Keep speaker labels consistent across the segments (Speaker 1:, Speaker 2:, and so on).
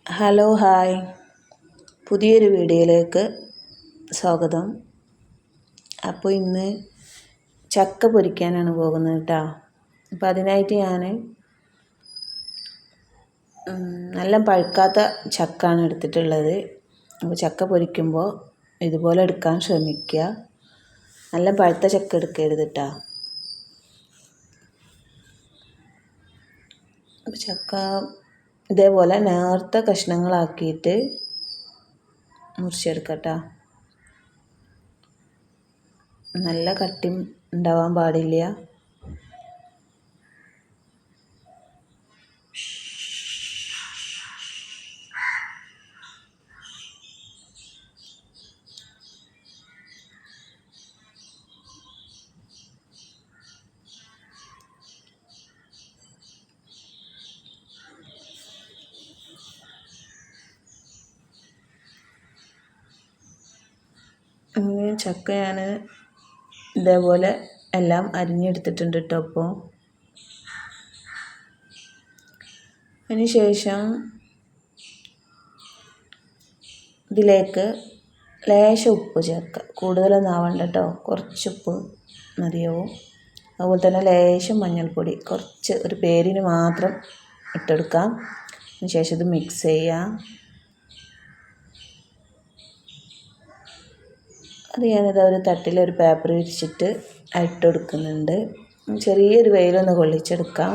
Speaker 1: Hello hi, പുതിയൊരു വീഡിയോയിലേക്ക് സ്വാഗതം. അപ്പോൾ ഇന്ന് ചക്ക പൊരിക്കാനാണ് പോകുന്നത് കേട്ടോ. അപ്പോൾ അതിനായിട്ട് ഞാൻ നല്ല പഴുക്കാത്ത ചക്കാണ് എടുത്തിട്ടുള്ളത്. അപ്പോൾ ചക്ക പൊരിക്കുമ്പോൾ ഇതുപോലെ എടുക്കാൻ ശ്രമിക്കുക. നല്ല പഴുത്ത ചക്ക എടുക്കരുത് കേട്ടോ. അപ്പോൾ ചക്ക ഇതേപോലെ നേർത്ത കഷ്ണങ്ങളാക്കിയിട്ട് മുറിച്ചെടുക്കട്ടോ. നല്ല കട്ടി ഉണ്ടാവാൻ പാടില്ല. അങ്ങനെ ചക്ക ഞാൻ ഇതേപോലെ എല്ലാം അരിഞ്ഞെടുത്തിട്ടുണ്ട് കേട്ടോ. അപ്പോൾ അതിന് ശേഷം ഇതിലേക്ക് ലേശം ഉപ്പ് ചേർക്കുക. കൂടുതലൊന്നും ആവണ്ട കേട്ടോ, കുറച്ച് ഉപ്പ് മതിയാവും. അതുപോലെ തന്നെ ലേശം മഞ്ഞൾപ്പൊടി കുറച്ച് ഒരു പേരിന് മാത്രം ഇട്ടെടുക്കാം. അതിന് ശേഷം ഇത് മിക്സ് ചെയ്യാം. അത് ഞാനിത് ഒരു തട്ടിൽ ഒരു പേപ്പർ വിരിച്ചിട്ട് ഇട്ട് കൊടുക്കുന്നുണ്ട്. ചെറിയൊരു വെയിലൊന്ന് കൊള്ളിച്ചെടുക്കാം.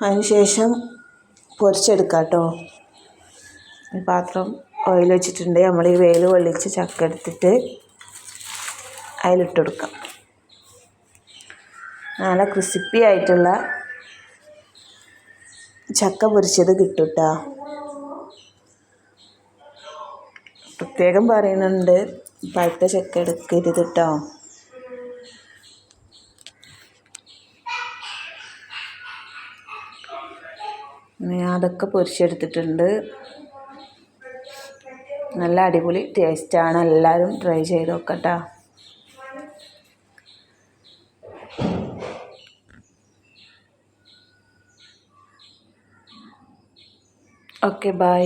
Speaker 1: അതിനുശേഷം പൊരിച്ചെടുക്കാം കേട്ടോ. ഈ പാത്രം ഓയിൽ വെച്ചിട്ടുണ്ട്. നമ്മൾ ഈ വെയിൽ കൊള്ളിച്ച് ചക്ക എടുത്തിട്ട് അതിലിട്ട് കൊടുക്കാം. നല്ല ക്രിസ്പി ആയിട്ടുള്ള ചക്ക പൊരിച്ചത് കിട്ടും കേട്ടോ. പ്രത്യേകം പറയുന്നുണ്ട്, പഴുത്ത ചക്ക എടുക്കരുത് കേട്ടോ. ഞാൻ അതൊക്കെ പൊരിച്ചെടുത്തിട്ടുണ്ട്. നല്ല അടിപൊളി ടേസ്റ്റാണ്. എല്ലാവരും ട്രൈ ചെയ്ത് നോക്കട്ടോ. Okay, by.